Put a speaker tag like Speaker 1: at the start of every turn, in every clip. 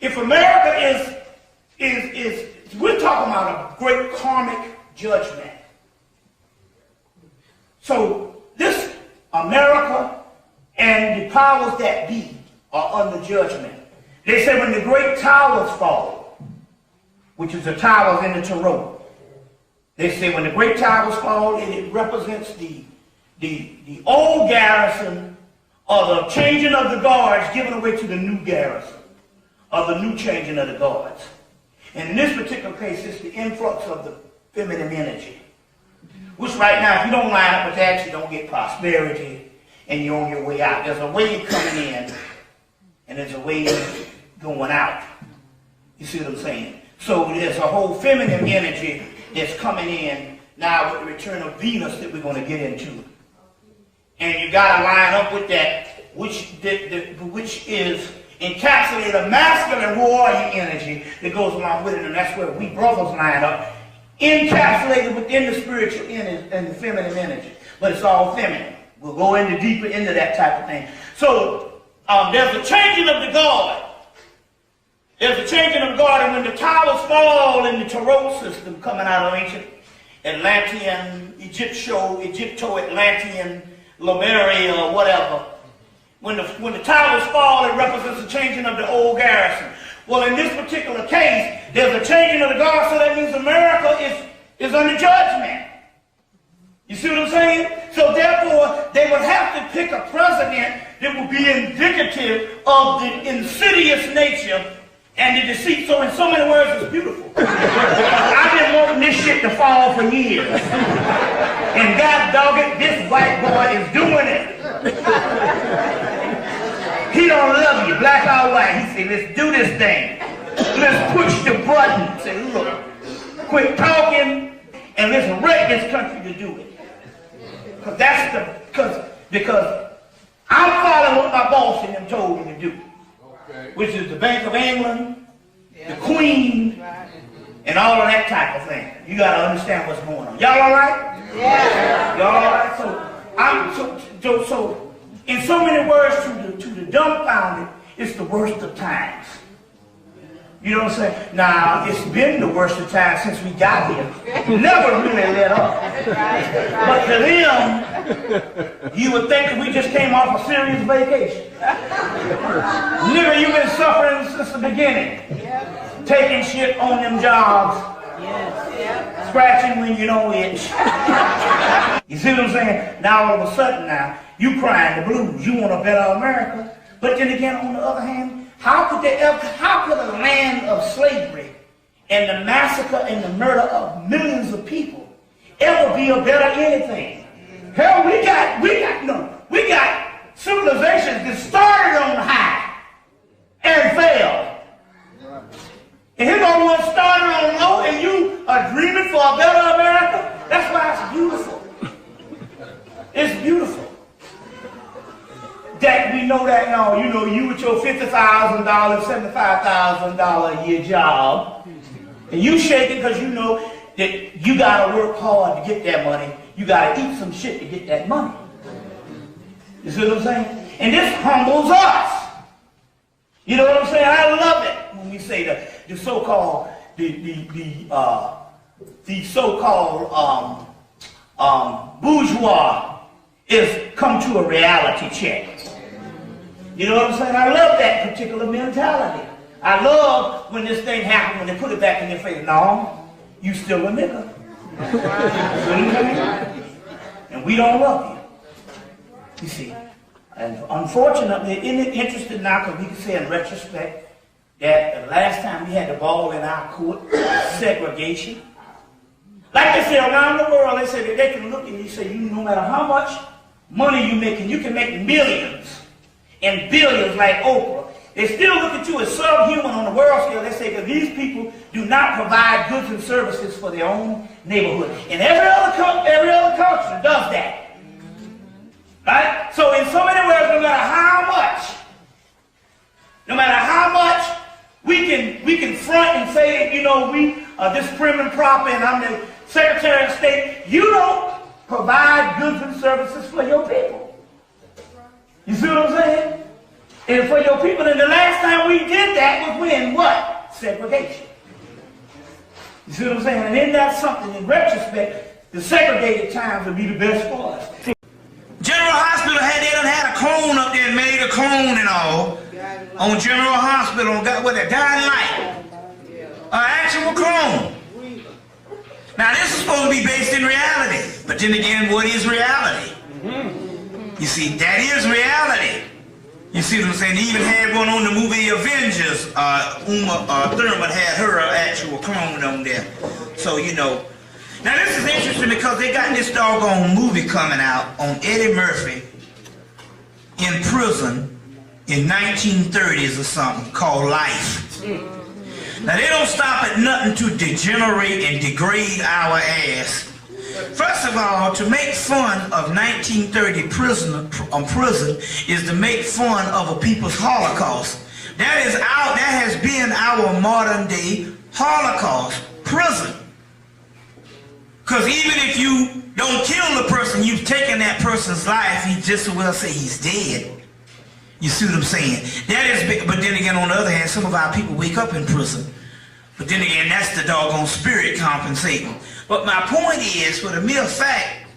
Speaker 1: if America we're talking about a great karmic judgment. So this America and the powers that be are under judgment. They say when the great towers fall, which is the towers in the Tarot, they say when the great towers fall, it represents the old garrison or the changing of the guards given away to the new garrison, or the new changing of the guards. And in this particular case, it's the influx of the feminine energy, which right now, if you don't line up with that, you don't get prosperity, and you're on your way out. There's a wave coming in, and there's a wave going out. You see what I'm saying? So there's a whole feminine energy that's coming in now with the return of Venus that we're going to get into. And you got to line up with that, which is encapsulated a masculine warrior energy that goes along with it, and that's where we brothers line up, encapsulated within the spiritual energy and the feminine energy. But it's all feminine. We'll go deeper into that type of thing. So there's a changing of the guard. There's a changing of the guard, and when the towers fall in the Tarot system coming out of ancient Atlantean, Egypto-Atlantean, Lemuria, or whatever, when the towers fall, it represents the changing of the old garrison. Well, in this particular case, there's a changing of the guard, so that means America is under judgment. You see what I'm saying? So therefore, they would have to pick a president that would be indicative of the insidious nature and the deceit. So in so many words, it's beautiful. I've been wanting this shit to fall for years. And God dog it, this white boy is doing it. He don't love you, black or white. He said, let's do this thing. Let's push the button. Say, look, quit talking and let's wreck this country to do it. Because I'm following what my boss and them told me to do. Okay. Which is the Bank of England, the Queen, and all of that type of thing. You got to understand what's going on. Y'all all right? Yeah. Y'all all right? So in so many words, to the dumbfounded, it's the worst of times. You know what I'm saying? Now, it's been the worst of times since we got here. Never really let up. But to them, you would think that we just came off a serious vacation. Nigga, you've been suffering since the beginning. Taking shit on them jobs. Scratching when you don't itch. You see what I'm saying? Now, all of a sudden now, you crying the blues. You want a better America. But then again, on the other hand, how could a land of slavery and the massacre and the murder of millions of people ever be a better anything? Hell, we got civilizations that started on high and failed. And here's the one started on low, and you are dreaming for a better America? That's why it's beautiful. It's beautiful. That we know that now, you with your $50,000, $75,000 a year job, and you shaking because you know that you got to work hard to get that money. You got to eat some shit to get that money. You see what I'm saying? And this humbles us. You know what I'm saying? I love it when we say the so-called bourgeois is come to a reality check. You know what I'm saying? I love that particular mentality. I love when this thing happens, when they put it back in your face. No, you still a nigga. And we don't love you. You see. And unfortunately, isn't it interesting now, because we can say in retrospect that the last time we had the ball in our court, segregation. Like they say around the world, they say that they can look at you and say, no matter how much money you making, you can make millions and billions like Oprah. They still look at you as subhuman on the world scale. They say that these people do not provide goods and services for their own neighborhood. And every other culture does that. Right? So in so many words, no matter how much we can front and say, we are this prim and proper and I'm the Secretary of State, you don't provide goods and services for your people. You see what I'm saying? And for your people, and the last time we did that was when what? Segregation. You see what I'm saying? And isn't that something, in retrospect, the segregated times would be the best for us. General Hospital they done had a clone up there and made a clone and all. On General Hospital, got what that Dying Light. An actual clone. Now this is supposed to be based in reality. But then again, what is reality? You see, that is reality. You see what I'm saying? They even had one on the movie Avengers. Uma Thurman had her actual clone on there. So, you know. Now this is interesting because they got this doggone movie coming out on Eddie Murphy in prison in 1930s or something called Life. Now they don't stop at nothing to degenerate and degrade our ass. First of all, to make fun of 1930 prison is to make fun of a people's Holocaust. That has been our modern day Holocaust, prison. Because even if you don't kill the person, you've taken that person's life, he just as well say he's dead. You see what I'm saying? That is, but then again, on the other hand, some of our people wake up in prison. But then again, that's the doggone spirit compensating. But my point is, for the mere fact,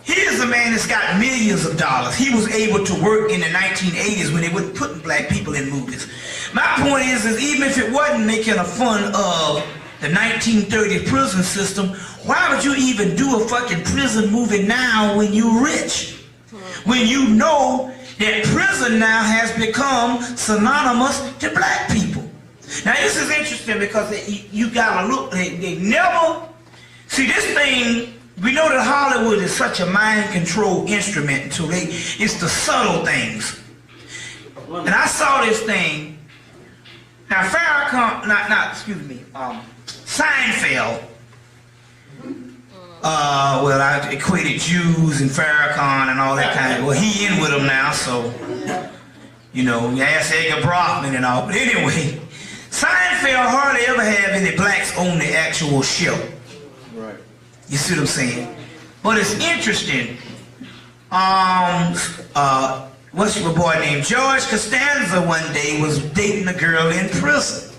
Speaker 1: here's a man that's got millions of dollars. He was able to work in the 1980s when they weren't putting black people in movies. My point is even if it wasn't making a fun of the 1930 prison system, why would you even do a fucking prison movie now when you're rich? When you know that prison now has become synonymous to black people. Now this is interesting because you gotta look, they never, see this thing, we know that Hollywood is such a mind control instrument until it's the subtle things. And I saw this thing, now Farrakhan, excuse me, Seinfeld, well I equated Jews and Farrakhan and all that kind of, well he in with them now, so, you know, ask Edgar Brockman and all, but anyway, Seinfeld hardly ever have any blacks on the actual show. Right. You see what I'm saying? But it's interesting. What's your boy named George Costanza one day was dating a girl in prison.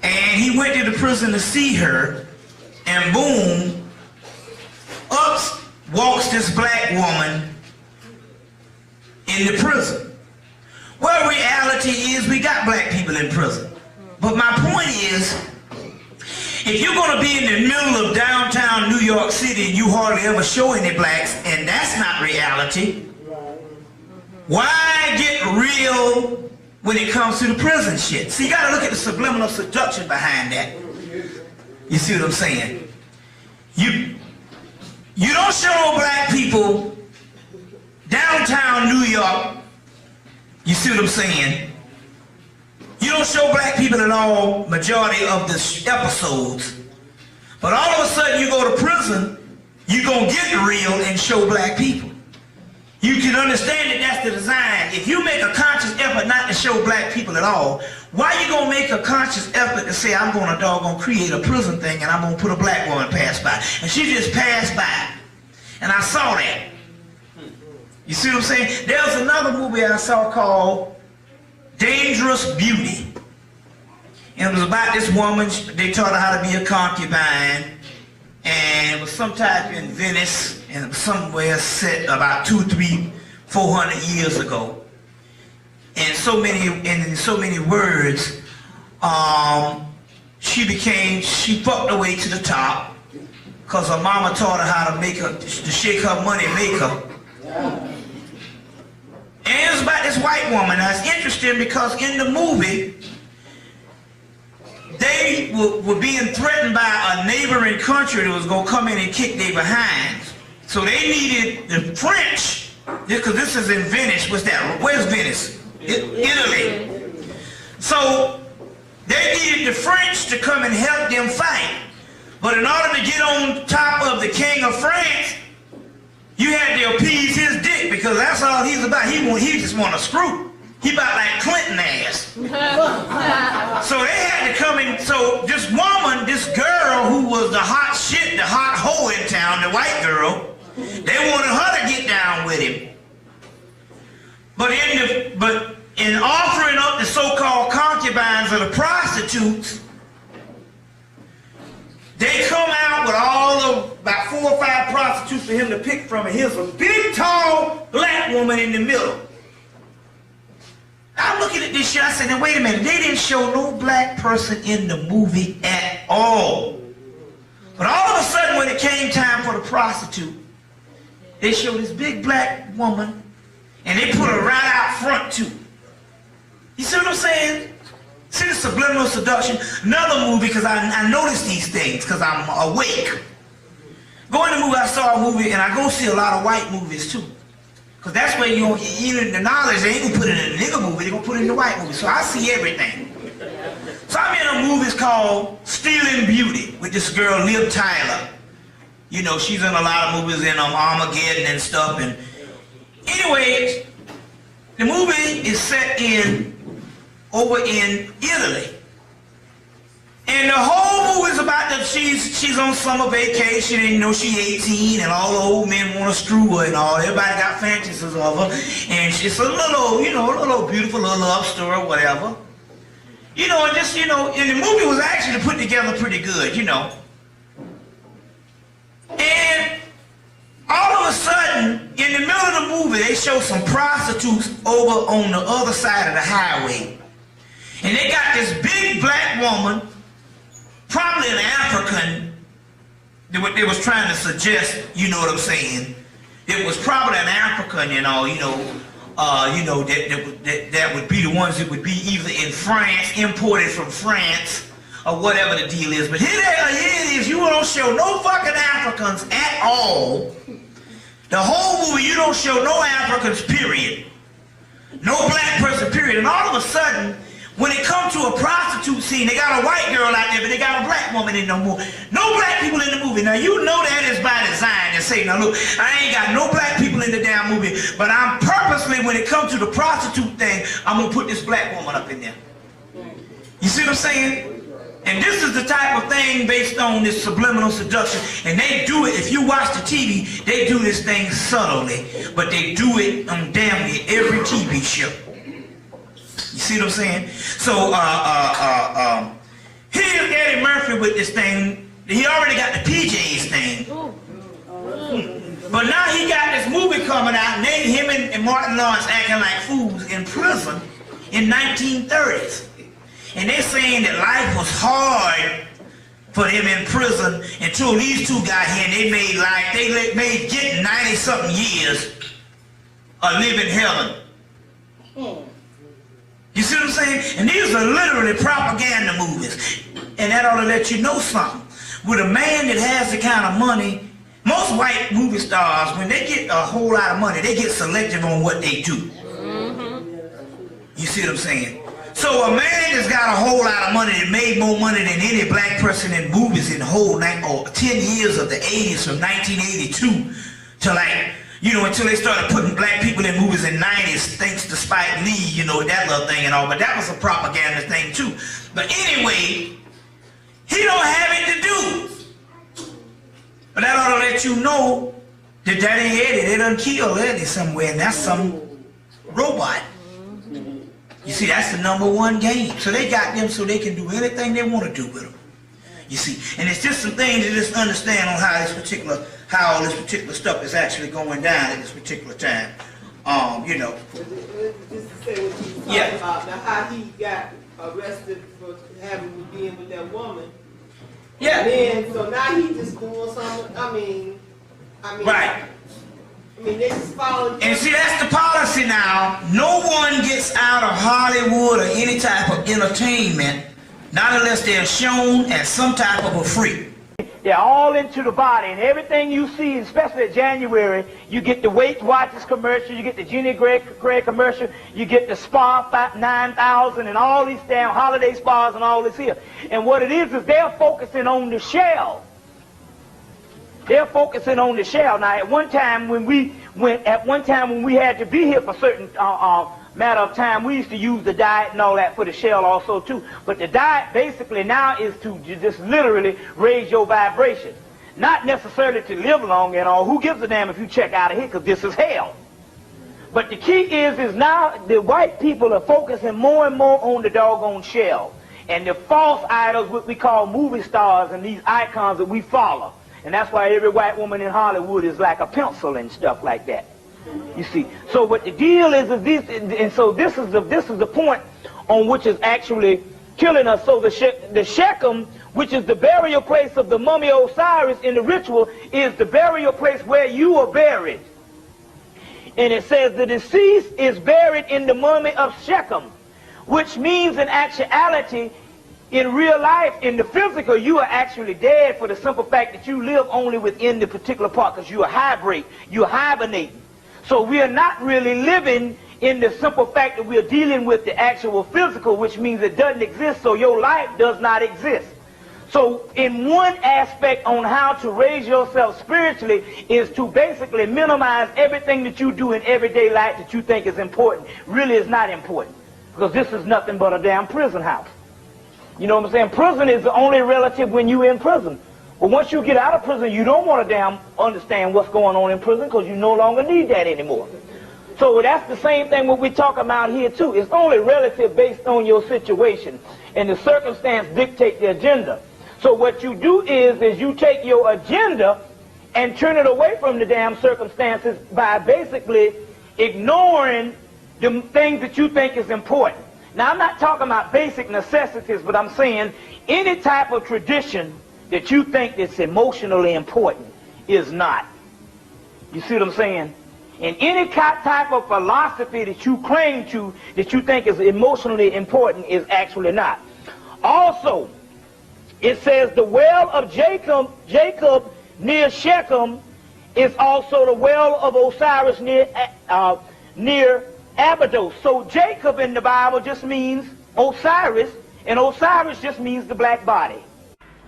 Speaker 1: And he went to the prison to see her, and boom, up walks this black woman in the prison. Well, reality is we got black people in prison. But my point is, if you're going to be in the middle of downtown New York City and you hardly ever show any blacks, and that's not reality, why get real when it comes to the prison shit? See, you got to look at the subliminal seduction behind that. You see what I'm saying? You don't show black people downtown New York. You see what I'm saying? You don't show black people at all majority of the episodes. But all of a sudden you go to prison, you're going to get real and show black people. You can understand that that's the design. If you make a conscious effort not to show black people at all, why you going to make a conscious effort to say, I'm going to doggone create a prison thing and I'm going to put a black woman pass by? And she just passed by. And I saw that. You see what I'm saying? There was another movie I saw called Dangerous Beauty. And it was about this woman, they taught her how to be a concubine. And it was sometime in Venice, and it was somewhere set about 200, 300, 400 years ago. And in so many words, she fucked her way to the top because her mama taught her how to shake her money maker. And it's about this white woman. Now it's interesting because in the movie, they were being threatened by a neighboring country that was going to come in and kick their behinds. So they needed the French, because this is in Venice. What's that? Where's Venice? Italy. So they needed the French to come and help them fight. But in order to get on top of the King of France, you had to appease his dick, because that's all he's about. He just want to screw. He about like Clinton ass. So they had to come in. So this woman, this girl who was the hot shit, the hot hoe in town, the white girl, they wanted her to get down with him. But in offering up the so-called concubines of the prostitutes, they come out with all of about 4 or 5 prostitutes for him to pick from, and here's a big, tall, black woman in the middle. I'm looking at this shit, I said, now wait a minute, they didn't show no black person in the movie at all. But all of a sudden, when it came time for the prostitute, they showed this big black woman, and they put her right out front too. You see what I'm saying? See the subliminal seduction? Another movie, because I noticed these things, because I'm awake. Going to the movie, I saw a movie, and I go see a lot of white movies too. Because that's where you the knowledge, they ain't going to put it in a nigga movie, they're going to put it in the white movie. So I see everything. So I'm in a movie called Stealing Beauty with this girl, Liv Tyler. You know, she's in a lot of movies in Armageddon and stuff. And anyway, the movie is set over in Italy. And the whole movie is about that she's on summer vacation, and you know she's 18 and all the old men want to screw her and all. Everybody got fantasies of her. And she's a little, you know, a little beautiful little love story or whatever. You know, and just, you know, and the movie was actually put together pretty good, you know. And all of a sudden, in the middle of the movie, they show some prostitutes over on the other side of the highway. And they got this big black woman, probably an African, what they was trying to suggest, you know what I'm saying? It was probably an African, that would be the ones that would be either in France, imported from France, or whatever the deal is. But here it is, you don't show no fucking Africans at all. The whole movie, you don't show no Africans, period. No black person, period. And all of a sudden, when it comes to a prostitute scene, they got a white girl out there, but they got a black woman in no more. No black people in the movie. Now, you know that is by design. They say, now look, I ain't got no black people in the damn movie, but I'm purposely, when it comes to the prostitute thing, I'm going to put this black woman up in there. You see what I'm saying? And this is the type of thing based on this subliminal seduction. And they do it, if you watch the TV, they do this thing subtly, but they do it on damn near every TV show. You see what I'm saying? So, here's Eddie Murphy with this thing. He already got the PJs thing. But now he got this movie coming out, and him and Martin Lawrence acting like fools in prison in 1930s. And they're saying that life was hard for them in prison until these two got here, and they made life, they made getting 90-something years a living heaven. You see what I'm saying? And these are literally propaganda movies. And that ought to let you know something. With a man that has the kind of money, most white movie stars, when they get a whole lot of money, they get selective on what they do. You see what I'm saying? So a man that's got a whole lot of money, that made more money than any black person in movies in the whole 10 years of the 80s, from 1982 to like, you know, until they started putting black people in movies in the 90s, thanks to Spike Lee, you know, that little thing and all, but that was a propaganda thing too. But anyway, he don't have it to do. But that ought to let you know that that ain't Eddie. They done killed Eddie somewhere, and that's some robot. You see, that's the #1 game. So they got them so they can do anything they want to do with them. You see, and it's just some things to just understand on how all this particular stuff is actually going down at this particular time. You know.
Speaker 2: Just to say what you were talking about, now how he got arrested for having been with that woman.
Speaker 1: Yeah.
Speaker 2: And then, so now he just doing something. I mean.
Speaker 1: Right.
Speaker 2: I mean, they just following.
Speaker 1: And see, that's the policy now. No one gets out of Hollywood or any type of entertainment, not unless they're shown as some type of a freak.
Speaker 3: They're all into the body, and everything you see, especially in January, you get the Weight Watchers commercial, you get the Jenny Gray commercial, you get the Spa 9000 and all these damn holiday spas and all this here. And what it is they're focusing on the shell. They're focusing on the shell. Now, at one time when we had to be here for certain matter of time, we used to use the diet and all that for the shell also too. But the diet basically now is to just literally raise your vibration. Not necessarily to live long and all. Who gives a damn if you check out of here, because this is hell. But the key is now the white people are focusing more and more on the doggone shell. And the false idols, what we call movie stars, and these icons that we follow. And that's why every white woman in Hollywood is like a pencil and stuff like that. You see. So what the deal is this, and so this is the point on which is actually killing us. So the Shechem, which is the burial place of the mummy Osiris in the ritual, is the burial place where you are buried. And it says the deceased is buried in the mummy of Shechem, which means in actuality, in real life, in the physical, you are actually dead for the simple fact that you live only within the particular part because you are hibernating. So we are not really living in the simple fact that we are dealing with the actual physical, which means it doesn't exist, so your life does not exist. So in one aspect on how to raise yourself spiritually is to basically minimize everything that you do in everyday life that you think is important really is not important. Because this is nothing but a damn prison house. You know what I'm saying? Prison is the only relative when you're in prison. But once you get out of prison, you don't want to damn understand what's going on in prison because you no longer need that anymore. So that's the same thing what we talk about here too. It's only relative based on your situation. And the circumstance dictate the agenda. So what you do is you take your agenda and turn it away from the damn circumstances by basically ignoring the things that you think is important. Now, I'm not talking about basic necessities, but I'm saying any type of tradition that you think that's emotionally important is not. You see what I'm saying? And any type of philosophy that you claim to, that you think is emotionally important, is actually not. Also, it says the well of Jacob near Shechem is also the well of Osiris near Abydos. So Jacob in the Bible just means Osiris, and Osiris just means the black body.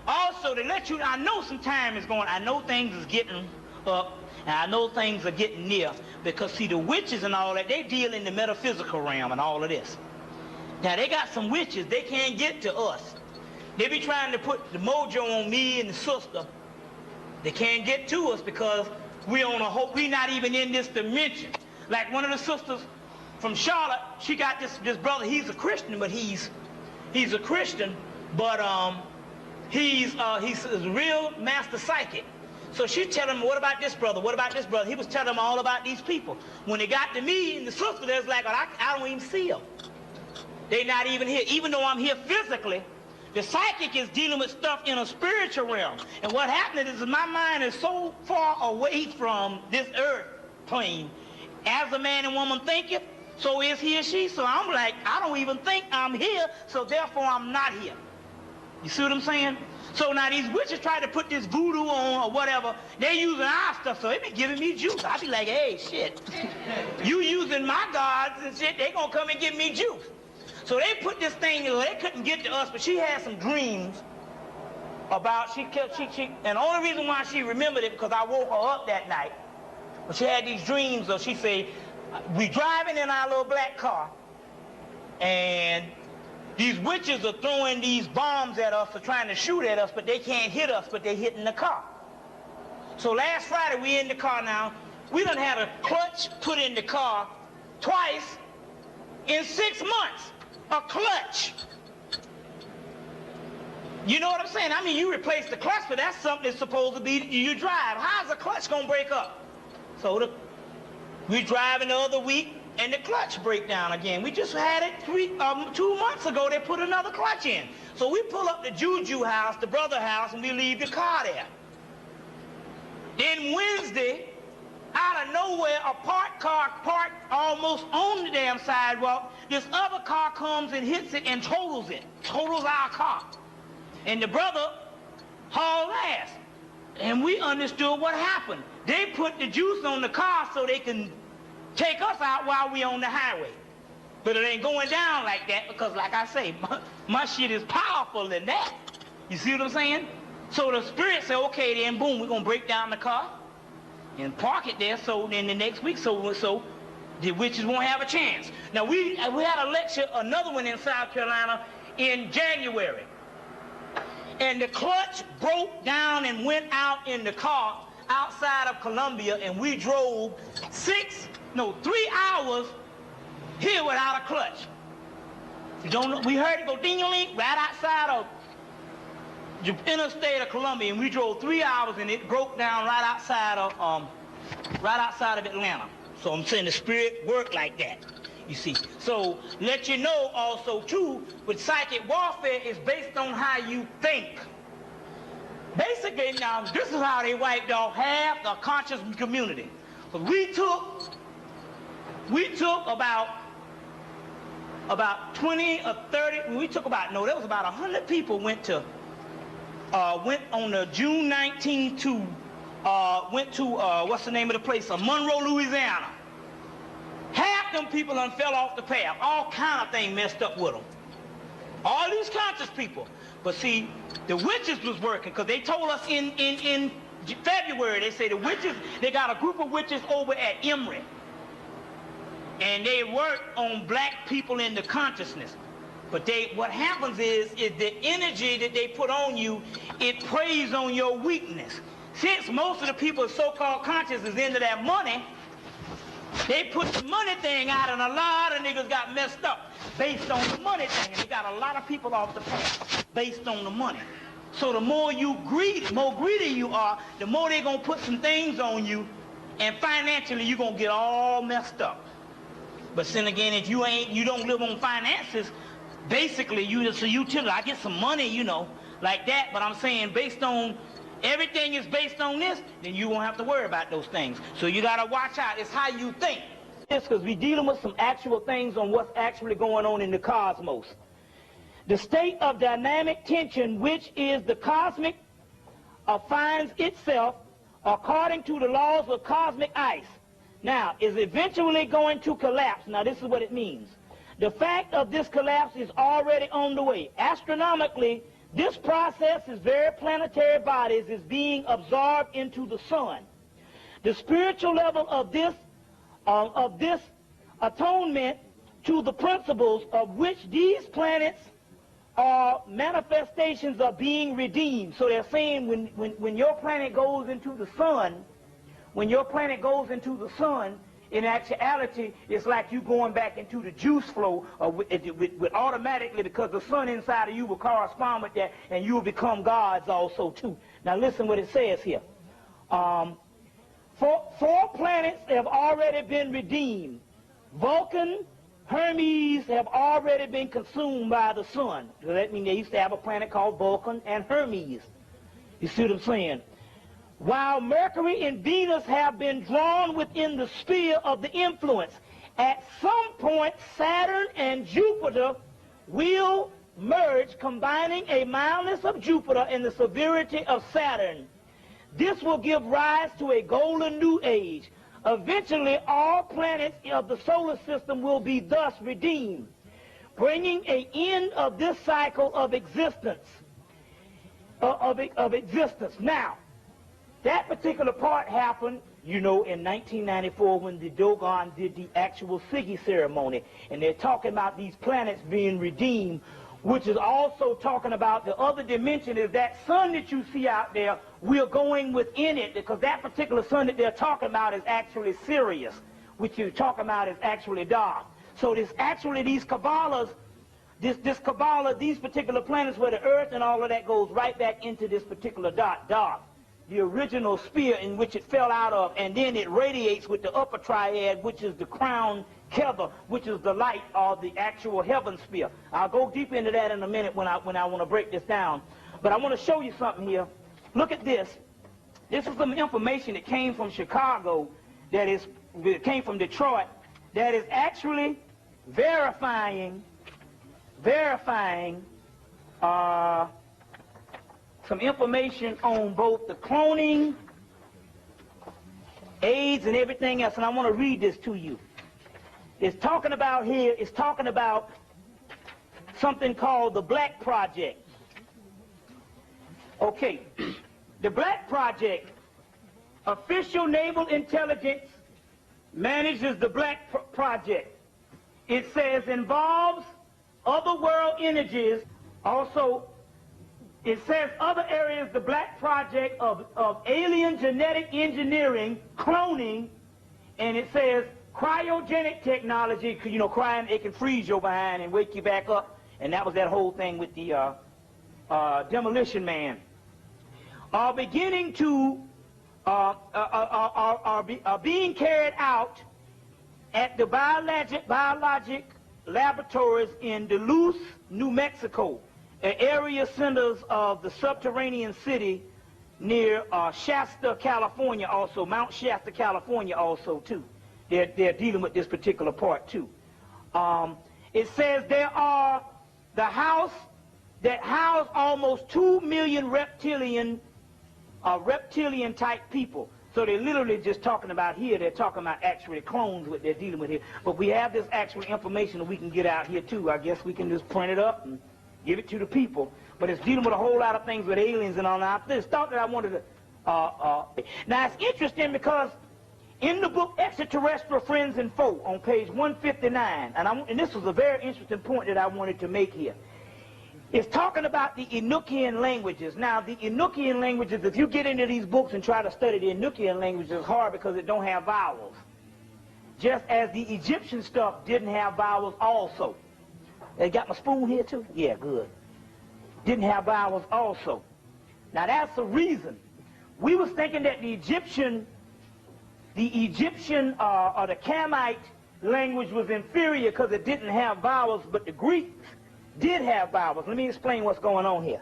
Speaker 3: Also, to let you, I know some time is going, I know things is getting up, and I know things are getting near, because see, the witches and all that, they deal in the metaphysical realm and all of this. Now, they got some witches, they can't get to us. They be trying to put the mojo on me and the sister. They can't get to us because we on a hope, we not even in this dimension. Like one of the sisters from Charlotte, she got this brother, he's a Christian, but he's a Christian, but he's a real master psychic. So she tell him, what about this brother? What about this brother? He was telling them all about these people. When they got to me and the sister, they was like, well, I don't even see them. They not even here. Even though I'm here physically, the psychic is dealing with stuff in a spiritual realm. And what happened is my mind is so far away from this earth plane. As a man and woman thinketh, so is he and she. So I'm like, I don't even think I'm here, so therefore I'm not here. You see what I'm saying? So now these witches try to put this voodoo on or whatever. They using our stuff, so they be giving me juice. I be like, hey, shit. You using my gods and shit, they gonna come and give me juice. So they put this thing, they couldn't get to us, but she had some dreams about, and the only reason why she remembered it because I woke her up that night. But she had these dreams of, she said, we driving in our little black car, and these witches are throwing these bombs at us or trying to shoot at us, but they can't hit us, but they're hitting the car. So last Friday, we in the car now. We done had a clutch put in the car twice in 6 months. A clutch. You know what I'm saying? I mean, you replace the clutch, but that's something that's supposed to be you drive. How's the clutch gonna break up? So we driving the other week, and the clutch break down again. We just had it 2 months ago. They put another clutch in. So we pull up the Juju house, the brother house, and we leave the car there. Then Wednesday, out of nowhere, a parked car parked almost on the damn sidewalk. This other car comes and hits it and totals our car. And the brother hauled ass. And we understood what happened. They put the juice on the car so they can take us out while we on the highway. But it ain't going down like that because, like I say, my shit is powerful than that. You see what I'm saying? So the spirit said, okay, then boom, we're going to break down the car and park it there, so then the next week, so the witches won't have a chance. Now, we had a lecture, another one in South Carolina in January. And the clutch broke down and went out in the car outside of Columbia, and we drove no, 3 hours here without a clutch. You don't know, we heard it go ding-a-ling right outside of the interstate of Columbia, and we drove 3 hours, and it broke down right outside of Atlanta. So I'm saying the spirit worked like that, you see. So let you know also too, with psychic warfare is based on how you think. Basically, now this is how they wiped off half the conscious community. But we took about 20 or 30. We took about, no, there was about 100 people went on the June 19th to went to what's the name of the place? Monroe, Louisiana. Half them people done fell off the path. All kind of things messed up with them. All these conscious people. But see, the witches was working, because they told us in February, they say the witches, they got a group of witches over at Emory. And they work on black people in the consciousness. But what happens is the energy that they put on you, it preys on your weakness. Since most of the people so-called conscious is into that money, they put the money thing out, and a lot of niggas got messed up based on the money thing. And they got a lot of people off the path based on the money. So the more greedy you are, the more they're going to put some things on you, and financially you're going to get all messed up. But then again, if you don't live on finances, basically it's a utility. I get some money, you know, like that, but I'm saying based on, everything is based on this, then you won't have to worry about those things. So you got to watch out. It's how you think. It's because we're dealing with some actual things on what's actually going on in the cosmos. The state of dynamic tension, which is the cosmic, finds itself according to the laws of cosmic ice. Now, is eventually going to collapse. Now, this is what it means. The fact of this collapse is already on the way. Astronomically, this process is very planetary bodies is being absorbed into the sun. The spiritual level of this atonement to the principles of which these planets are manifestations are being redeemed. So they're saying when your planet goes into the sun, in actuality, it's like you going back into the juice flow with automatically, because the sun inside of you will correspond with that, and you will become gods also too. Now listen what it says here. Four planets have already been redeemed. Vulcan, Hermes have already been consumed by the sun. So that means they used to have a planet called Vulcan and Hermes. You see what I'm saying? While Mercury and Venus have been drawn within the sphere of the influence, at some point Saturn and Jupiter will merge, combining a mildness of Jupiter and the severity of Saturn. This will give rise to a golden new age. Eventually, all planets of the solar system will be thus redeemed, bringing an end of this cycle of existence. Now, that particular part happened, you know, in 1994 when the Dogon did the actual Siggy ceremony. And they're talking about these planets being redeemed, which is also talking about the other dimension is that sun that you see out there, we're going within it, because that particular sun that they're talking about is actually Sirius, which you're talking about is actually dark. So there's actually these Kabbalahs, this Kabbalah, these particular planets where the earth and all of that goes right back into this particular dark. The original sphere in which it fell out of, and then it radiates with the upper triad, which is the crown Kever, which is the light or the actual heaven sphere. I'll go deep into that in a minute when I want to break this down. But I want to show you something here. Look at this. This is some information that came from Chicago, that came from Detroit, that is actually verifying some information on both the cloning, AIDS, and everything else. And I want to read this to you. It's talking about something called the Black Project. Okay, the Black Project, official naval intelligence manages the Black Project. It says involves other world energies, also it says other areas, the Black Project of alien genetic engineering, cloning, and it says cryogenic technology, you know, crying, it can freeze your behind and wake you back up. And that was that whole thing with the demolition man. Are beginning to, are being carried out at the biologic laboratories in Duluth, New Mexico, area centers of the subterranean city near Shasta, California also, Mount Shasta, California also too. They're dealing with this particular part too. It says there are the house that house almost 2 million reptilian type people. So they're literally just talking about here, they're talking about actually clones, what they're dealing with here. But we have this actual information that we can get out here too. I guess we can just print it up and give it to the people. But it's dealing with a whole lot of things with aliens and all that. This thought that I wanted to... Now it's interesting because in the book Extraterrestrial Friends and Foe on page 159, and this was a very interesting point that I wanted to make here. It's talking about the Enochian languages. Now, the Enochian languages, if you get into these books and try to study the Enochian languages, it's hard because it don't have vowels. Just as the Egyptian stuff didn't have vowels also. They got my spoon here too? Yeah, good. Didn't have vowels also. Now, that's the reason. We was thinking that the Egyptian or the Kamite language was inferior because it didn't have vowels, but the Greeks did have vowels. Let me explain what's going on here.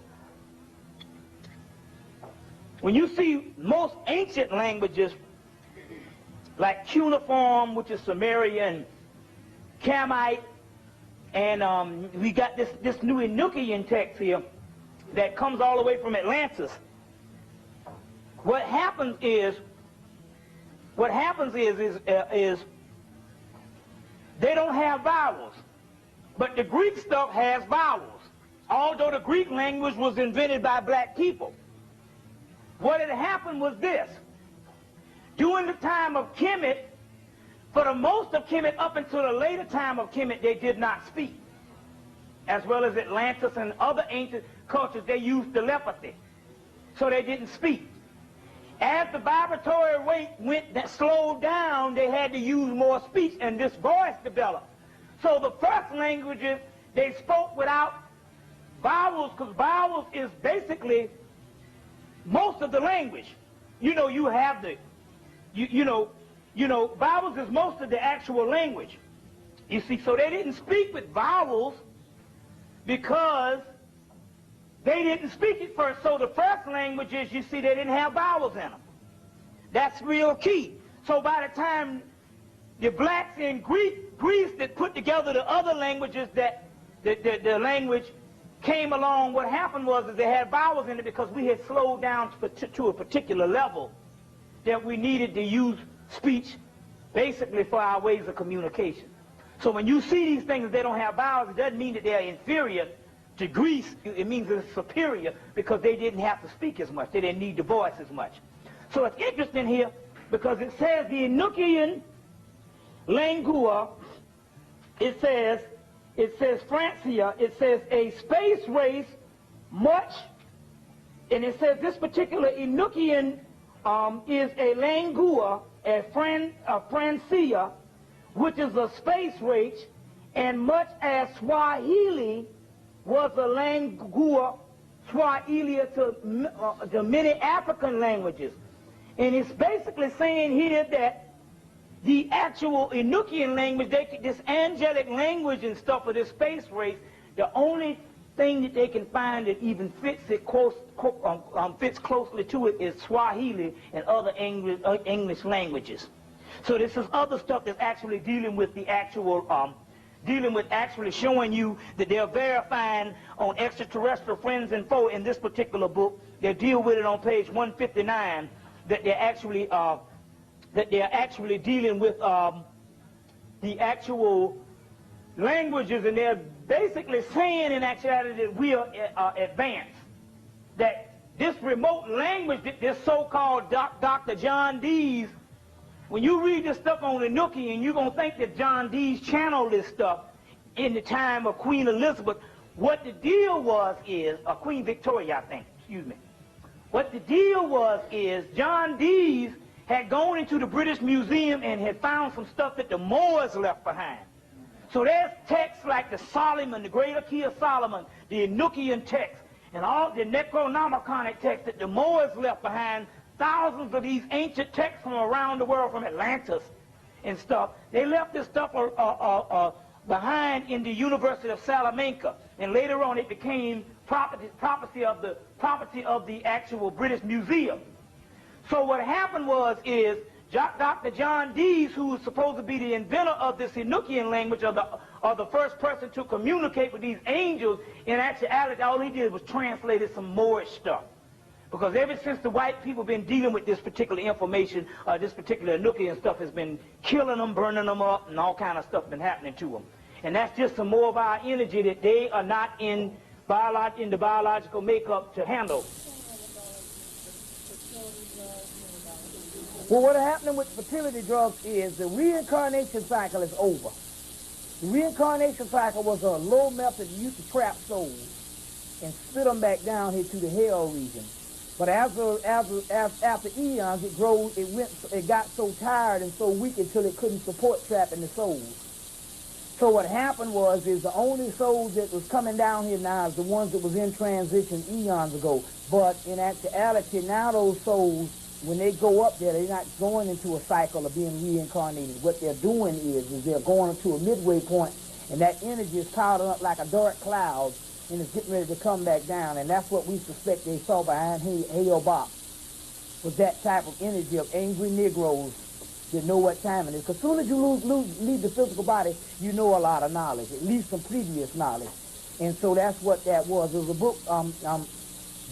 Speaker 3: When you see most ancient languages like cuneiform, which is Sumerian, Kamite, and we got this new Enochian text here that comes all the way from Atlantis. What happens is they don't have vowels. But the Greek stuff has vowels, although the Greek language was invented by black people. What had happened was this. During the time of Hemmitt, for the most of Hemmitt up until the later time of Hemmitt, they did not speak. As well as Atlantis and other ancient cultures, they used telepathy. So they didn't speak. As the vibratory rate slowed down, they had to use more speech, and this voice developed. So the first languages, they spoke without vowels, because vowels is basically most of the language. You know, you have the, vowels is most of the actual language. You see, so they didn't speak with vowels because they didn't speak it first. So the first languages, you see, they didn't have vowels in them. That's real key. So by the time the blacks in Greece that put together the other languages that the language came along, what happened was that they had vowels in it because we had slowed down to a particular level that we needed to use speech basically for our ways of communication. So when you see these things, they don't have vowels, it doesn't mean that they're inferior to Greece. It means they're superior because they didn't have to speak as much. They didn't need the voice as much. So it's interesting here because it says the Enochian Langua, it says Francia, it says a space race much, and it says this particular Enochian is a Langua, a Francia, which is a space race, and much as Swahili was a Langua Swahili to the many African languages. And it's basically saying here that the actual Enochian language, this angelic language and stuff of this space race, the only thing that they can find that even fits closely to it is Swahili and other English languages. So this is other stuff that's actually dealing with the actual, actually showing you that they're verifying on Extraterrestrial Friends and Foe in this particular book. They deal with it on page 159 that they're actually dealing with the actual languages, and they're basically saying in actuality that we are advanced. That this remote language, that this so-called Dr. John Dees, when you read this stuff on Enochian, you're going to think that John Dees channeled this stuff in the time of Queen Elizabeth. What the deal was is, Queen Victoria, I think, excuse me. What the deal was is John Dees had gone into the British Museum and had found some stuff that the Moors left behind. So there's texts like the Solomon, the Greater Key of Solomon, the Enochian text, and all the Necronomiconic texts that the Moors left behind. Thousands of these ancient texts from around the world, from Atlantis and stuff. They left this stuff behind in the University of Salamanca, and later on it became property of the actual British Museum. So what happened is Dr. John Dees, who was supposed to be the inventor of this Enochian language, or the first person to communicate with these angels, in actuality all he did was translated some Moorish stuff. Because ever since the white people have been dealing with this particular information, this particular Enochian stuff has been killing them, burning them up, and all kind of stuff been happening to them. And that's just some more of our energy that they are not in the biological makeup to handle.
Speaker 4: Well, what happening with fertility drugs is the reincarnation cycle is over. The reincarnation cycle was a low method used to trap souls and spit them back down here to the hell region. But after eons, it got so tired and so weak until it couldn't support trapping the souls. So what happened is the only souls that was coming down here now is the ones that was in transition eons ago. But in actuality, now those souls, when they go up there, they're not going into a cycle of being reincarnated. What they're doing is they're going to a midway point, and that energy is piled up like a dark cloud, and it's getting ready to come back down. And that's what we suspect they saw behind Hale-Bopp, was that type of energy of angry Negroes that know what time it is. Because as soon as you leave the physical body, you know a lot of knowledge, at least some previous knowledge. And so that's what that was. It was a book,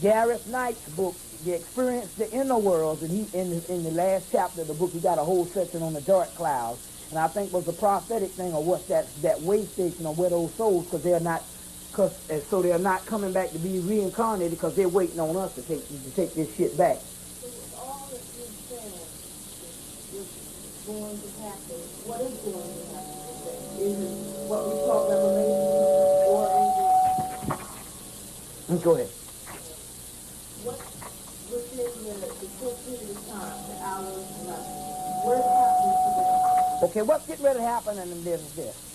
Speaker 4: Gareth Knight's book, The Experience the Inner Worlds, and he in the last chapter of the book, he got a whole section on the dark clouds. And I think was the prophetic thing, or what's that way station, or where those souls, because they're not coming back to be reincarnated because they're waiting on us to take this shit back.
Speaker 5: So all that you said is going to happen. What is going to happen? Is it what we call revelation, or
Speaker 4: Go ahead.
Speaker 5: what within the short period of time, the hours, what is happening to them?
Speaker 4: Okay, what's getting ready to happen in this is this.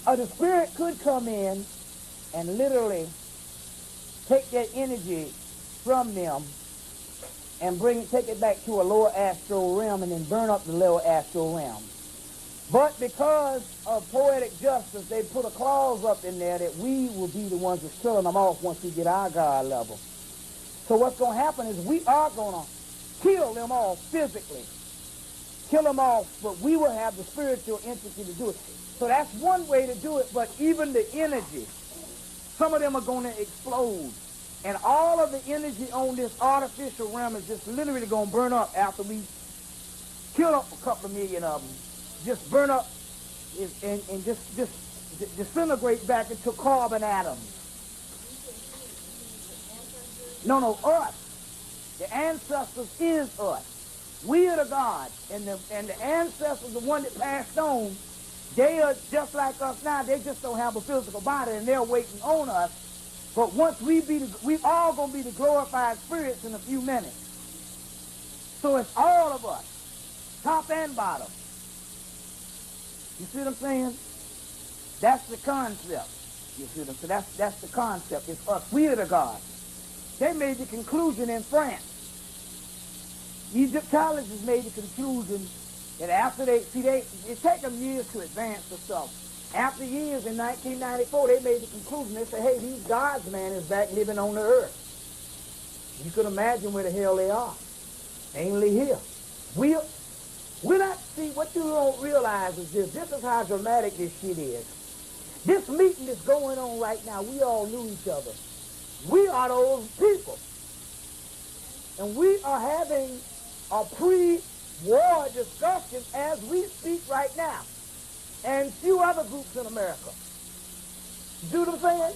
Speaker 4: The spirit could come in and literally take that energy from them and take it back to a lower astral realm and then burn up the lower astral realm. But because of poetic justice, they put a clause up in there that we will be the ones that's killing them off once we get our God level. So what's going to happen is we are going to kill them off physically. Kill them off, but we will have the spiritual entity to do it. So that's one way to do it, but even the energy, some of them are going to explode. And all of the energy on this artificial realm is just literally going to burn up after we kill up a couple of million of them. Just burn up and just disintegrate back into carbon atoms. No, us. The ancestors is us. We are the gods, and the ancestors, the one that passed on, they are just like us now. They just don't have a physical body, and they're waiting on us. But once we all gonna be the glorified spirits in a few minutes. So it's all of us, top and bottom. You see what I'm saying? That's the concept. You see what I'm saying? That's the concept. It's us. We are the gods. They made the conclusion in France. Egyptologists made the conclusion that after it take them years to advance the stuff. After years, in 1994, they made the conclusion. They said, hey, these gods, man, is back living on the earth. You can imagine where the hell they are. Ain't here. We're not, see, what you don't realize is this is how dramatic this shit is. This meeting that's going on right now, we all knew each other. We are those people. And we are having a pre-war discussion as we speak right now. And few other groups in America. You see what I'm saying?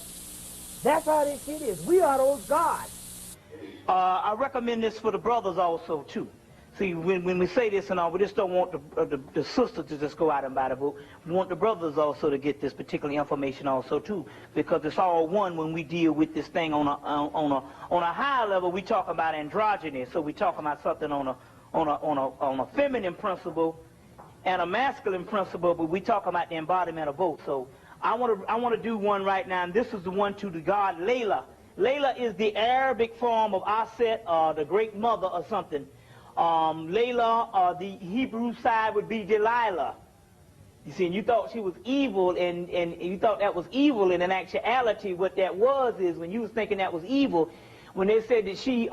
Speaker 4: That's how this shit is. We are those gods.
Speaker 3: I recommend this for the brothers also, too. See, when we say this and all, we just don't want the sister to just go out and buy the book. We want the brothers also to get this particular information also too, because it's all one when we deal with this thing on a higher level. We talk about androgyny, so we talk about something on a feminine principle and a masculine principle, but we talk about the embodiment of both. So I want to do one right now, and this is the one to the god Layla. Layla is the Arabic form of Aset, the great mother or something. Layla, the Hebrew side would be Delilah. You see, and you thought she was evil, and you thought that was evil, and in actuality what that was is, when you was thinking that was evil, when they said that she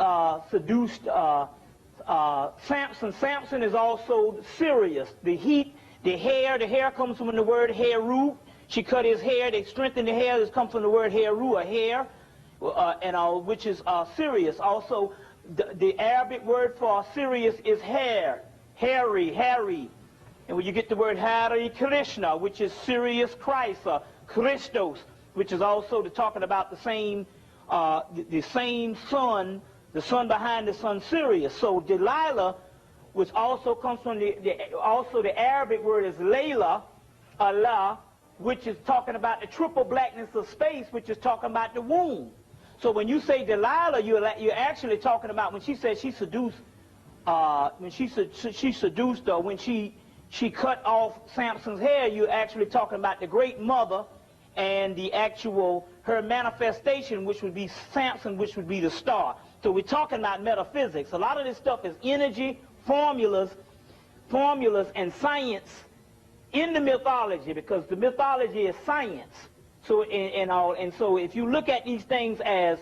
Speaker 3: seduced Samson. Samson is also Sirius. The heat, the hair comes from the word heru. She cut his hair, they strengthened the hair. This comes from the word heru, a hair, which is Sirius. Also, the Arabic word for Sirius is hair, hairy. And when you get the word Hare Krishna, which is Sirius Christ, Christos, which is also talking about the same sun, the sun behind the sun, Sirius. So Delilah, which also comes from the Arabic word is Layla, Allah, which is talking about the triple blackness of space, which is talking about the womb. So when you say Delilah, you're actually talking about when she said she seduced, when she seduced, or when she cut off Samson's hair, you're actually talking about the great mother and the actual, her manifestation, which would be Samson, which would be the star. So we're talking about metaphysics. A lot of this stuff is energy, formulas, and science in the mythology, because the mythology is science. So and so if you look at these things as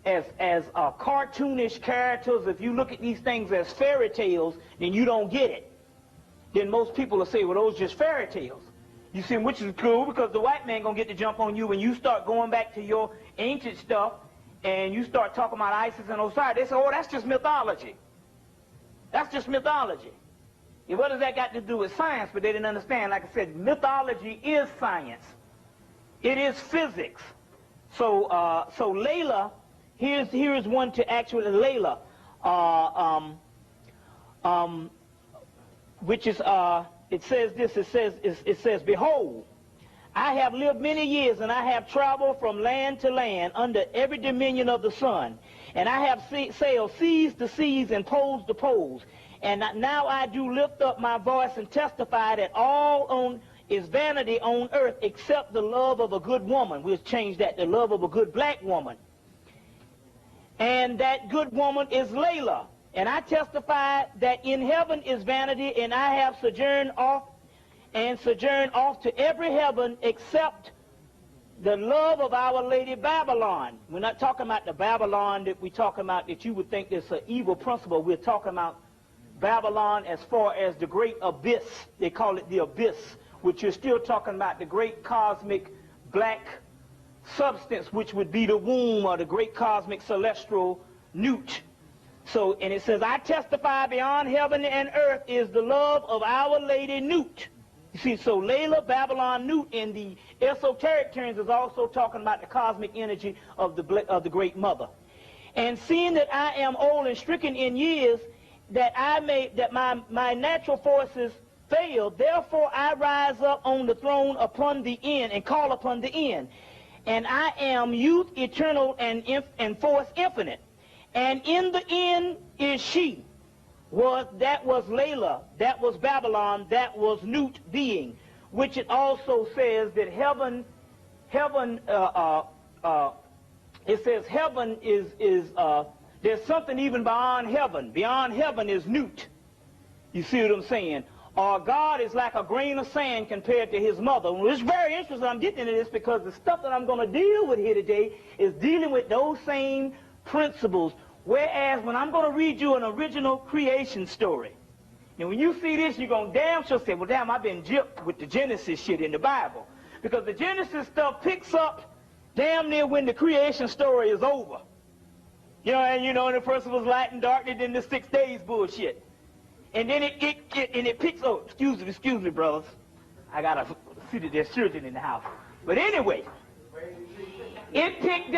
Speaker 3: cartoonish characters, if you look at these things as fairy tales, then you don't get it. Then most people will say, well, those are just fairy tales. You see, which is cool, because the white man gonna get to jump on you when you start going back to your ancient stuff and you start talking about Isis and Osiris. They say, oh, that's just mythology. That's just mythology. And what does that got to do with science? But they didn't understand. Like I said, mythology is science. It is physics. So Layla, here's one to actually Layla, which is it says this. It says, behold, I have lived many years, and I have traveled from land to land under every dominion of the sun, and I have sailed seas to seas and poles to poles, and now I do lift up my voice and testify that all is vanity on earth except the love of a good woman. We'll change that, the love of a good black woman. And that good woman is Layla. And I testify that in heaven is vanity, and I have sojourned off to every heaven except the love of Our Lady Babylon. We're not talking about the Babylon that we talking about that you would think is an evil principle. We're talking about Babylon as far as the great abyss. They call it the abyss, which you're still talking about the great cosmic black substance, which would be the womb, or the great cosmic celestial newt. So, and it says, I testify beyond heaven and earth is the love of Our Lady Newt. You see, so Layla, Babylon, Newt in the esoteric terms is also talking about the cosmic energy of the great mother. And seeing that I am old and stricken in years, that my natural forces fail, therefore I rise up on the throne upon the end and call upon the end. And I am youth eternal and force infinite. And in the end is she. That was Layla, that was Babylon, that was Newt being. Which it also says that it says heaven is there's something even beyond heaven. Beyond heaven is Newt. You see what I'm saying? Or God is like a grain of sand compared to his mother. Well, it's very interesting. I'm getting into this because the stuff that I'm going to deal with here today is dealing with those same principles. Whereas when I'm going to read you an original creation story, and when you see this, you're going to damn sure say, well, damn, I've been gypped with the Genesis shit in the Bible. Because the Genesis stuff picks up damn near when the creation story is over. And the person was light and darkness in the 6 days bullshit. And then it picks up, excuse me, brothers. I got to see that there's children in the house. But anyway, it picks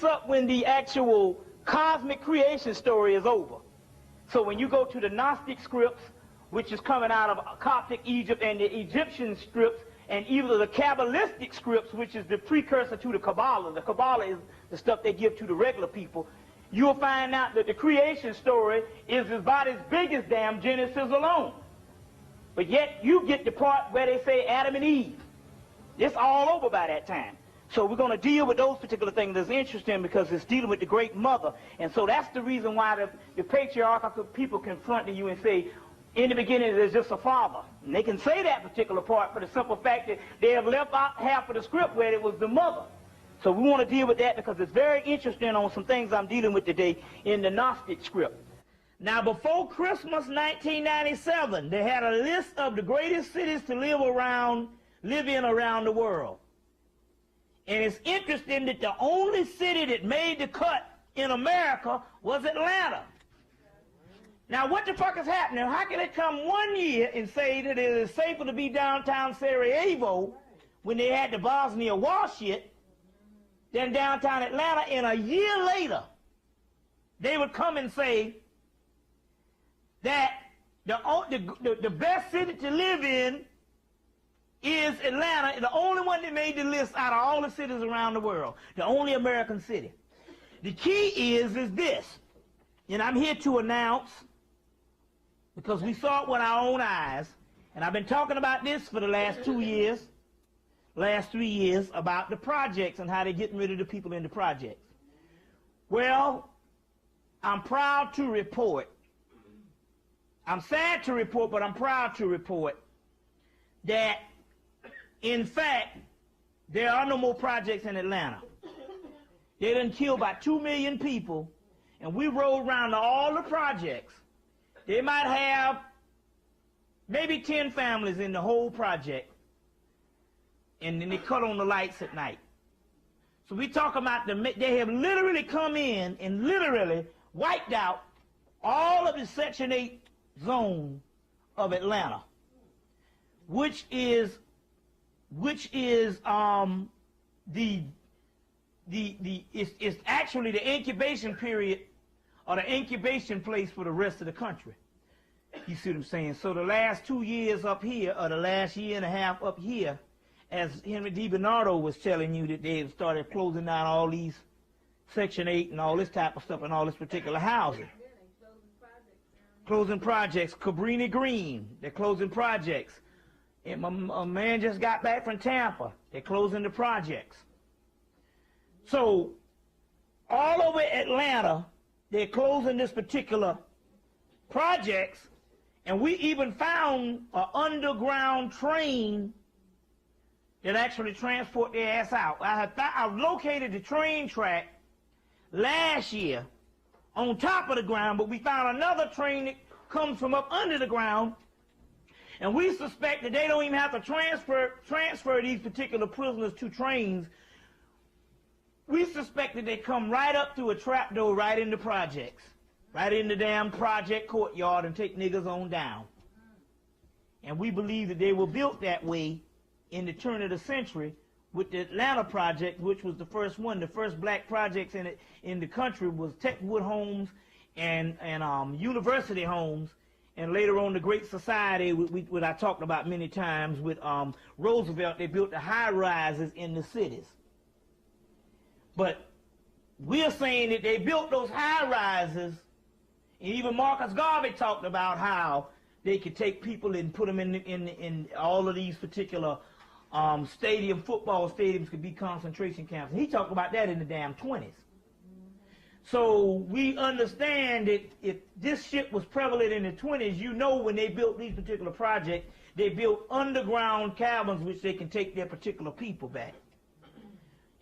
Speaker 3: up when the actual cosmic creation story is over. So when you go to the Gnostic scripts, which is coming out of Coptic Egypt, and the Egyptian scripts, and either the Kabbalistic scripts, which is the precursor to the Kabbalah. The Kabbalah is the stuff they give to the regular people. You'll find out that the creation story is about as big as damn Genesis alone. But yet you get the part where they say Adam and Eve. It's all over by that time. So we're going to deal with those particular things that's interesting because it's dealing with the great mother. And so that's the reason why the patriarchal people confront you and say, in the beginning there's just a father. And they can say that particular part for the simple fact that they have left out half of the script where it was the mother. So we want to deal with that because it's very interesting on some things I'm dealing with today in the Gnostic script. Now, before Christmas 1997, they had a list of the greatest cities to live in around the world. And it's interesting that the only city that made the cut in America was Atlanta. Now, what the fuck is happening? How can it come 1 year and say that it is safer to be downtown Sarajevo when they had the Bosnia War shit than downtown Atlanta, and a year later they would come and say that the best city to live in is Atlanta, the only one that made the list out of all the cities around the world, the only American city. The key is this, and I'm here to announce, because we saw it with our own eyes, and I've been talking about this for the last 3 years, about the projects and how they're getting rid of the people in the projects. Well, I'm proud to report, I'm sad to report, but I'm proud to report that, in fact, there are no more projects in Atlanta. They done killed about 2 million people, and we rode around to all the projects. They might have maybe 10 families in the whole project, and then they cut on the lights at night. So we talk about they have literally come in and literally wiped out all of the Section 8 zone of Atlanta, which is it's actually the incubation period or the incubation place for the rest of the country. You see what I'm saying? So the last 2 years up here, or the last year and a half up here, as Henry DiBernardo was telling you, that they started closing down all these Section 8 and all this type of stuff and all this particular housing. Closing projects. Cabrini Green, they're closing projects. And a man just got back from Tampa. They're closing the projects. So all over Atlanta, they're closing this particular projects, and we even found an underground train that actually transport their ass out. I located the train track last year on top of the ground, but we found another train that comes from up under the ground, and we suspect that they don't even have to transfer these particular prisoners to trains. We suspect that they come right up through a trapdoor right in the projects, right in the damn project courtyard, and take niggas on down. And we believe that they were built that way in the turn of the century with the Atlanta project, which was the first one. The first black projects in the country was Techwood homes and university homes, and later on the Great Society, what I talked about many times with Roosevelt. They built the high rises in the cities. But we're saying that they built those high rises, and even Marcus Garvey talked about how they could take people and put them in all of these particular football stadiums could be concentration camps. And he talked about that in the damn 20s. So we understand that if this shit was prevalent in the 20s, you know, when they built these particular projects, they built underground cabins which they can take their particular people back.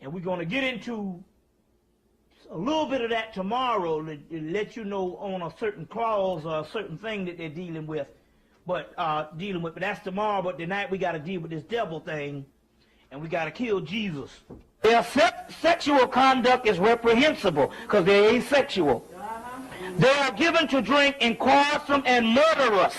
Speaker 3: And we're going to get into a little bit of that tomorrow to let you know on a certain clause or a certain thing that they're dealing with. But that's tomorrow. But tonight we got to deal with this devil thing, and we got to kill Jesus. Their sexual conduct is reprehensible because they're asexual. They are given to drink and quarrelsome and murderous.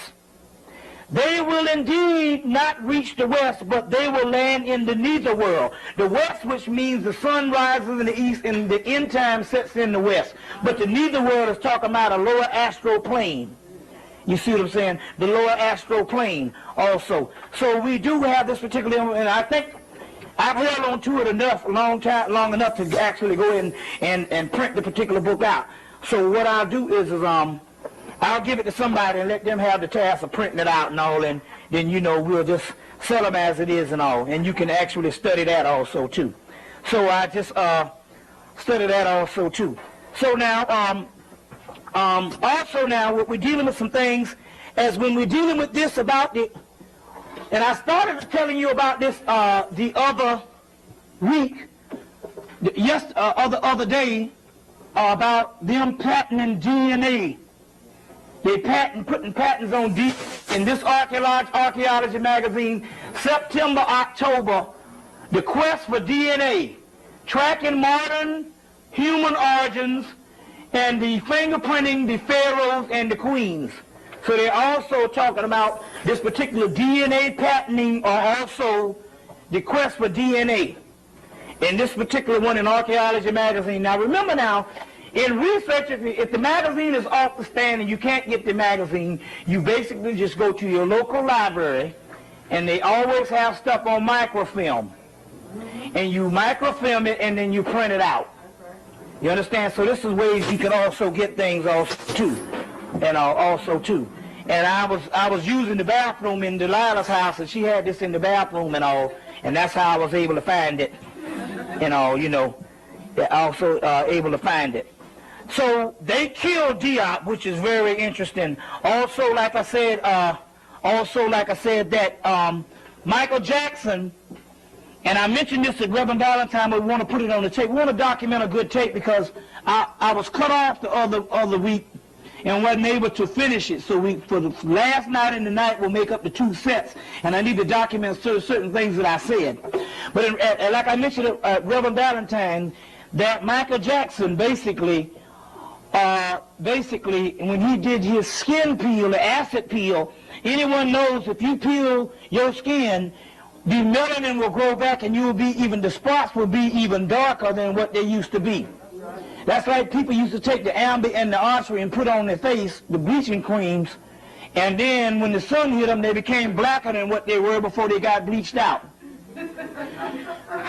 Speaker 3: They will indeed not reach the west, but they will land in the neither world. The west, which means the sun rises in the east and the end time sets in the west. But the neither world is talking about a lower astral plane. You see what I'm saying? The lower astral plane also. So we do have this particular, and I think I've held on to it long enough to actually go in and print the particular book out. So what I'll do is I'll give it to somebody and let them have the task of printing it out and all, and then, you know, we'll just sell them as it is and all, and you can actually study that also too. So I just study that also too. So now, also now, we're dealing with some things, as when we're dealing with this about the, and I started telling you about this the other week, other day, about them patenting DNA. They putting patents on in this archaeology magazine, September, October, the quest for DNA, tracking modern human origins, and the fingerprinting the pharaohs and the queens. So they're also talking about this particular DNA patenting, or also the quest for DNA. In this particular one in Archaeology magazine. Now remember now, in research, if the magazine is off the stand and you can't get the magazine, you basically just go to your local library, and they always have stuff on microfilm. And you microfilm it and then you print it out. You understand? So this is ways you can also get things also too. And also too. And I was using the bathroom in Delilah's house, and she had this in the bathroom and all, and that's how I was able to find it. And all, you know, also able to find it. So they killed Diop, which is very interesting. Also, like I said, that Michael Jackson, and I mentioned this at Reverend Valentine, but we want to put it on the tape. We want to document a good tape because I was cut off the other week and wasn't able to finish it. So for the last night and the night, we'll make up the 2 sets, and I need to document certain things that I said. But like I mentioned at Reverend Valentine, that Michael Jackson basically, when he did his skin peel, the acid peel, anyone knows if you peel your skin, the melanin will grow back, and the spots will be even darker than what they used to be. That's like people used to take the amber and the archery and put on their face, the bleaching creams, and then when the sun hit them, they became blacker than what they were before they got bleached out.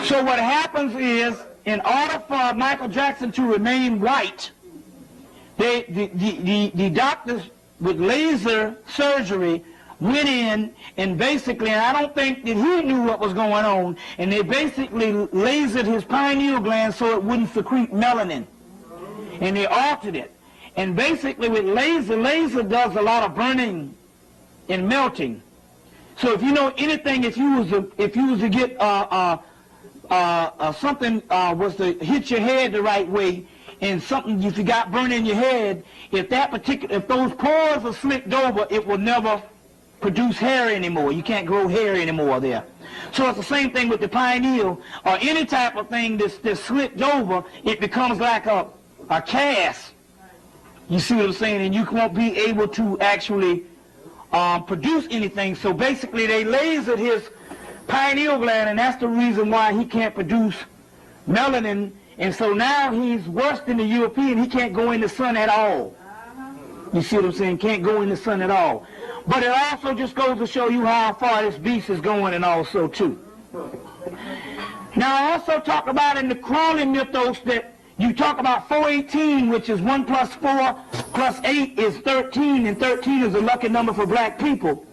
Speaker 3: So what happens is, in order for Michael Jackson to remain white, the doctors with laser surgery went in and basically, and I don't think that he knew what was going on, and they basically lasered his pineal gland so it wouldn't secrete melanin. And they altered it. And basically with laser does a lot of burning and melting. So if you know anything, if you was to get something was to hit your head the right way, and something if you got burning in your head, if those pores are slicked over, it will never produce hair anymore. You can't grow hair anymore there. So it's the same thing with the pineal, or any type of thing that's slicked over, it becomes like a cast. You see what I'm saying? And you won't be able to actually produce anything. So basically they lasered his pineal gland, and that's the reason why he can't produce melanin. And so now he's worse than the European. He can't go in the sun at all. You see what I'm saying? Can't go in the sun at all. But it also just goes to show you how far this beast is going, and also too. Now I also talk about in the Crowley mythos that you talk about 418, which is 1 plus 4 plus 8 is 13, and 13 is a lucky number for black people.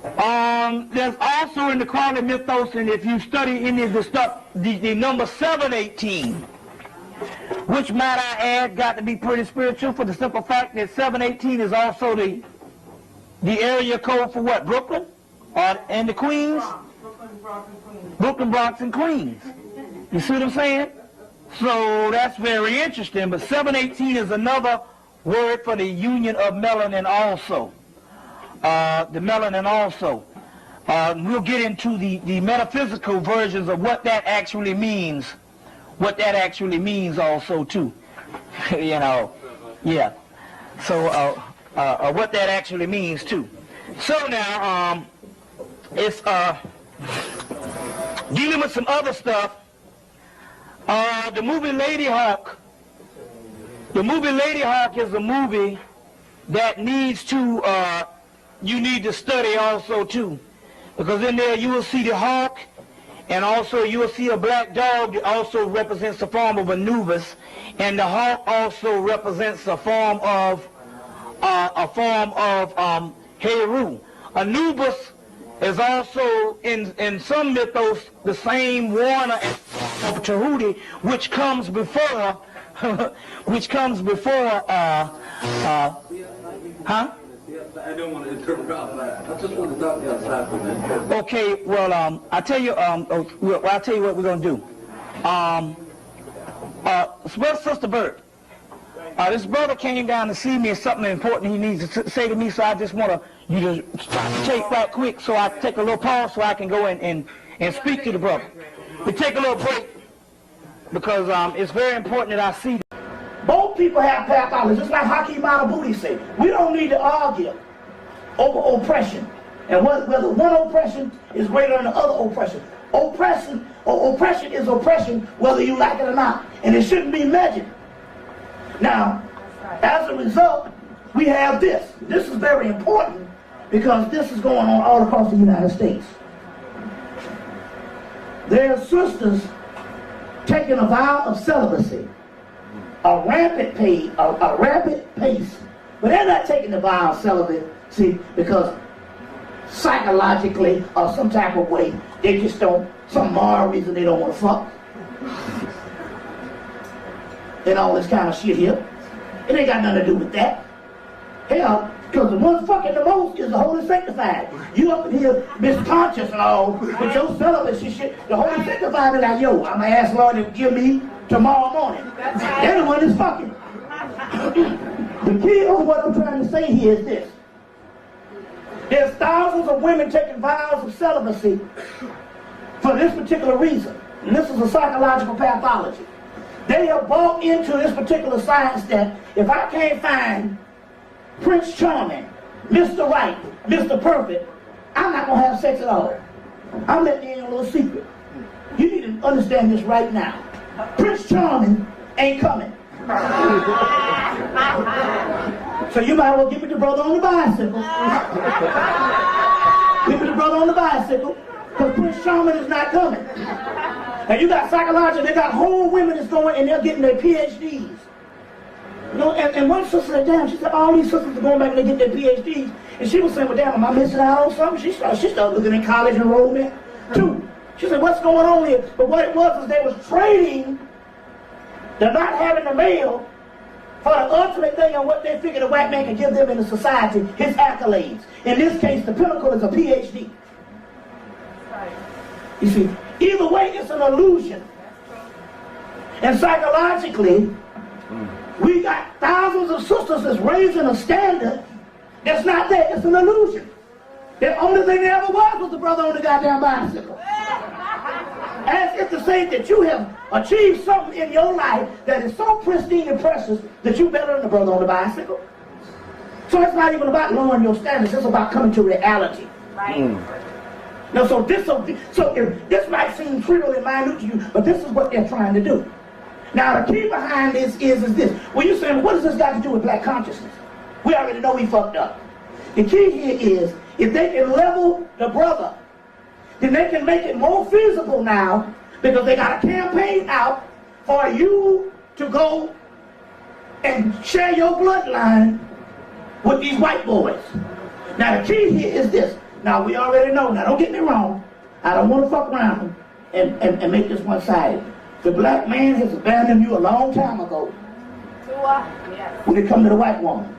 Speaker 3: There's also in the Crowley mythos, and if you study any of the stuff, the number 718, which might I add got to be pretty spiritual, for the simple fact that 718 is also the area code for what? Brooklyn? And the Queens? Brooklyn, Bronx, and Queens. You see what I'm saying? So that's very interesting. But 718 is another word for the union of melanin also. The melanin also. We'll get into the metaphysical versions of what that actually means. What that actually means also too. You know, yeah. So what that actually means too. So now, it's dealing with some other stuff. The movie Lady Hawk. The movie Lady Hawk is a movie that needs to, you need to study also too. Because in there you will see the hawk, and also you will see a black dog that also represents the form of Anubis, and the hawk also represents a form of Heru. Anubis is also in some mythos the same warner of Tahuti, which comes before
Speaker 6: I don't want to interrupt that. I just want to talk outside for a minute.
Speaker 3: Okay, well, I'll tell you what we're going to do. Sister Bert, this brother came down to see me, and something important he needs to say to me, so I just want you to take right quick, so I take a little pause so I can go and speak to the brother. We take a little break, because it's very important that I see.
Speaker 1: Both people have pathology, just like Hakeem Al-Budi said. We don't need to argue over oppression, and whether one oppression is greater than the other oppression. Oppression is oppression, whether you like it or not, and it shouldn't be measured. Now, as a result, we have this. This is very important because this is going on all across the United States. There are sisters taking a vow of celibacy, a rapid pace, but they're not taking the vow of celibacy because psychologically or some type of way they just don't, some moral reason they don't want to fuck. And all this kind of shit here. It ain't got nothing to do with that. Hell, because the one fucking the most is the Holy Sanctified. You up in here misconscious and all with your celibacy shit. The Holy Sanctified is like, yo, I'm going to ask Lord to give me tomorrow morning. They're the one that's fucking. The key of what I'm trying to say here is this. There's thousands of women taking vows of celibacy for this particular reason. And this is a psychological pathology. They have bought into this particular science that if I can't find Prince Charming, Mr. Right, Mr. Perfect, I'm not going to have sex at all. I'm letting you in a little secret. You need to understand this right now. Prince Charming ain't coming. So you might as well give me the brother on the bicycle. Give me the brother on the bicycle, because Prince Charming is not coming. And you got psychological, they got whole women that's going and they're getting their PhDs. You know, and one sister said, damn, she said, all these sisters are going back and they get their PhDs. And she was saying, well, damn, am I missing out on something? She started looking at college enrollment, too. She said, what's going on here? But what it was is they was trading the not having the male for the ultimate thing on what they figured a white man can give them in the society, his accolades. In this case, the pinnacle is a PhD. You see, either way, it's an illusion. And psychologically, we got thousands of sisters that's raising a standard that's not there. It's an illusion. The only thing there ever was the brother on the goddamn bicycle. As if to say that you have achieved something in your life that is so pristine and precious that you're better than the brother on the bicycle. So it's not even about lowering your standards. It's about coming to reality. Right. Now, so if this might seem trivial and minute to you, but this is what they're trying to do. Now, the key behind this is this. Well, you're saying, what does this got to do with black consciousness? We already know we fucked up. The key here is, if they can level the brother, then they can make it more feasible now, because they got a campaign out for you to go and share your bloodline with these white boys. Now, the key here is this. Now, we already know. Now, don't get me wrong. I don't want to fuck around and make this one-sided. The black man has abandoned you a long time ago when it comes to the white woman.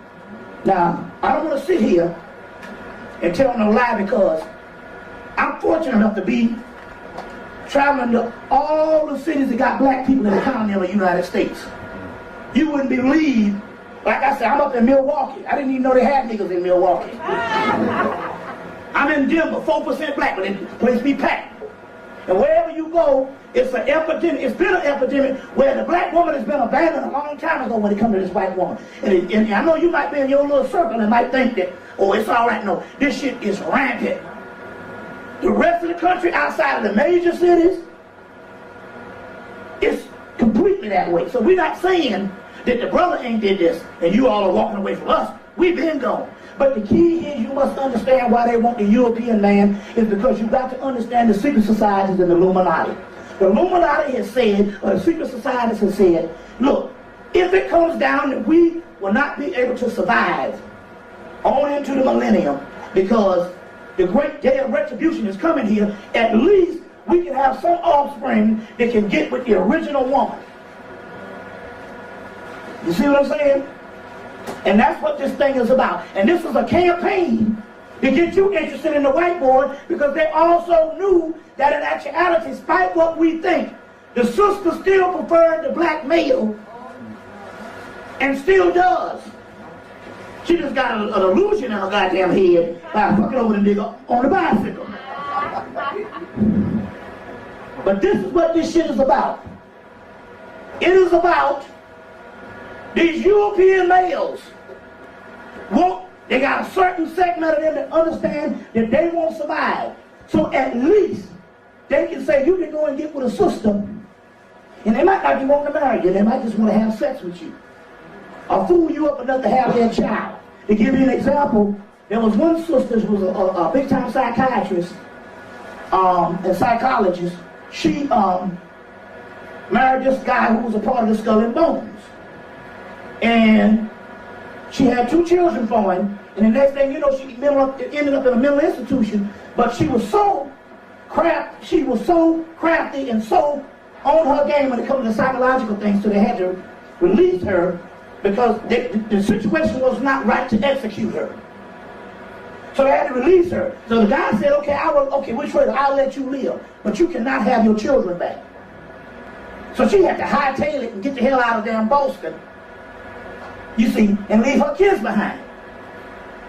Speaker 1: Now, I don't want to sit here and tell no lie, because I'm fortunate enough to be traveling to all the cities that got black people in the continental United States. You wouldn't believe, like I said, I'm up in Milwaukee. I didn't even know they had niggas in Milwaukee. I'm in Denver, 4% black, but the place be packed. And wherever you go, it's an epidemic. It's been an epidemic where the black woman has been abandoned a long time ago when it comes to this white woman. And I know you might be in your little circle and might think that, oh, it's all right. No, this shit is rampant. The rest of the country outside of the major cities, it's completely that way. So we're not saying that the brother ain't did this and you all are walking away from us. We've been gone. But the key is you must understand why they want the European man is because you've got to understand the secret societies and the Illuminati. The Illuminati has said, or the secret societies have said, look, if it comes down that we will not be able to survive on into the millennium because the great day of retribution is coming here, at least we can have some offspring that can get with the original woman. You see what I'm saying? And that's what this thing is about. And this is a campaign to get you interested in the whiteboard because they also knew that in actuality, despite what we think, the sister still preferred the black male and still does. She just got an illusion in her goddamn head by fucking over the nigga on the bicycle. But this is what this shit is about. It is about these European males. They got a certain segment of them that understand that they won't survive. So at least they can say, you can go and get with a sister. And they might not be wanting to marry you. They might just want to have sex with you. Or fool you up enough to have their child. To give you an example, there was one sister who was a big-time psychiatrist and psychologist. She married this guy who was a part of the Skull and Bones. And she had 2 children for him. And the next thing you know, she ended up in a mental institution. But she was so crafty and so on her game when it comes to psychological things, so they had to release her because the situation was not right to execute her. So they had to release her. So the guy said, okay, which way? I'll let you live, but you cannot have your children back. So she had to hightail it and get the hell out of damn Boston, you see, and leave her kids behind.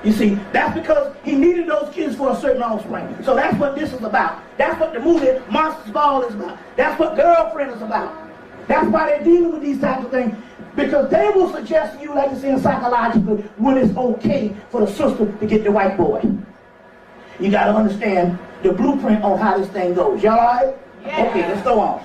Speaker 1: You see, that's because he needed those kids for a certain offspring. So that's what this is about. That's what the movie Monsters Ball is about. That's what Girlfriend is about. That's why they're dealing with these types of things. Because they will suggest to you, like you say, psychologically, when it's okay for the sister to get the white boy. You got to understand the blueprint on how this thing goes. Y'all all right? Yeah. Okay, let's go on.